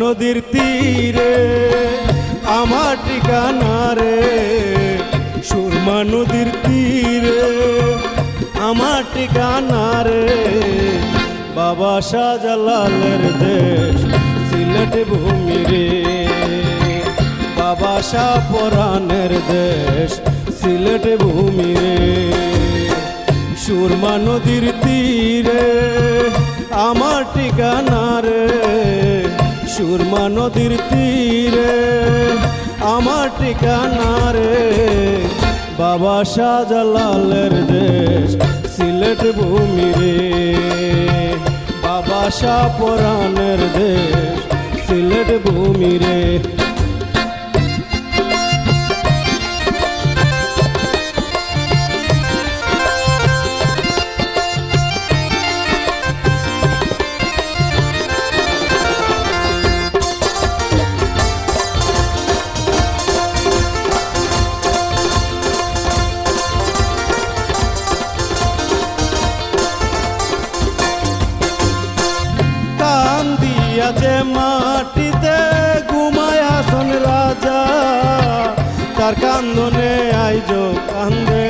নদীর তীরে আমার ঠিকানা রে, সুরমা নদীর তীরে আমার ঠিকানা রে। বাবা শাহজালালের দেশ সিলেট ভূমি রে, বাবা শাহ পরাণের দেশ সিলেট ভূমি রে। সুরমা নদীর তীরে আমার ঠিকানা রে, সুরমা নদীর তীরে আমার ঠিকানা রে। বাবা শাহজালালের দেশ সিলেট ভূমি রে, বাবা শাহ পরাণের দেশ সিলেট ভূমি রে। যে মাটিতে ঘুমায় আসন রাজা, তার কান্দনে আইজ কান্দে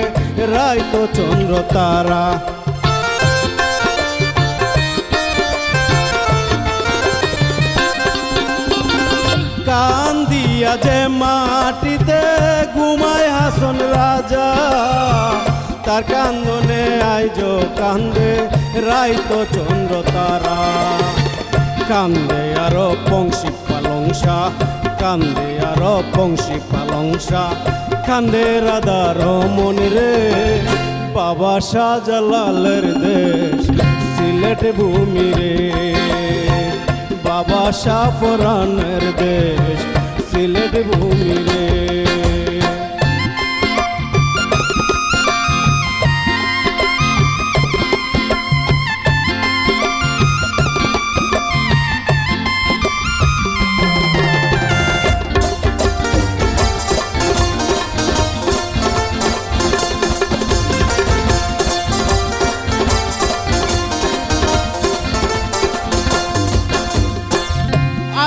রাইত চন্দ্র তারা। কান্দিয়া যে মাটিতে ঘুমায় হাসন রাজা, তার কান্দনে আইজ কান্দে রাইত চন্দ্র তারা। কান্দে আরো বংশী পালংসা, কান্দে আরো বংশী পালংসা, কান্দে রাধা রমন রে। বাবা শাহজালালের দেশ সিলেট ভূমি রে, বাবা শাহ পরাণের দেশ সিলেট ভূমি রে।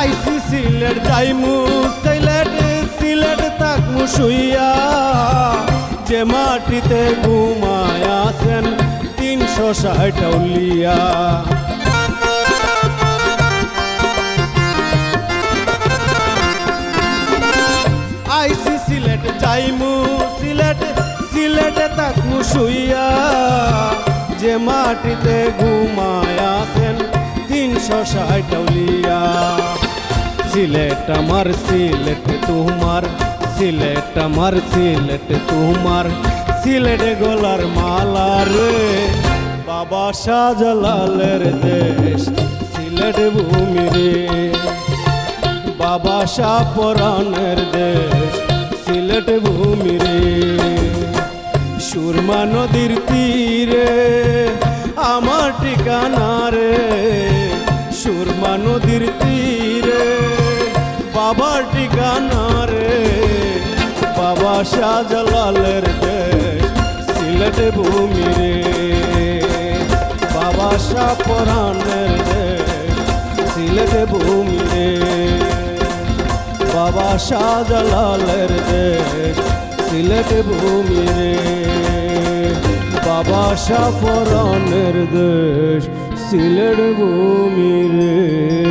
আইসি সিলেট যাইমু সিলেট, সিলেট তাকমু শুইয়া, যে মাটিতে ঘুমায় আছেন ৩৬০ আউলিয়া। আইসি সিলেট যাইমু সিলেট, সিলেট তাকমু শুইয়া, যে মাটিতে ঘুমায় আছেন ৩৬০ আউলিয়া। সিলেট আমার সিলেট তোমার, সিলেট আমার সিলেট তোমার, সিলেট গলার মালা রে। বাবা শাহজালালের দেশ সিলেট ভূমি রে, বাবা শাহ পরাণের দেশ সিলেট ভূমি রে। সুরমা নদীর তীরে আমার ঠিকানা রে, সুরমা নদীর তীরে বাবার ঠিকানা রে। বাবা শাহজালালের দেশ সিলেট ভূমি রে, বাবা শাহ পরাণের দেশ সিলেট ভূমি রে। বাবা শাহজালালের দেশ সিলেট ভূমি রে, বাবা শাহ পরাণের দেশ সিলেট ভূমি রে।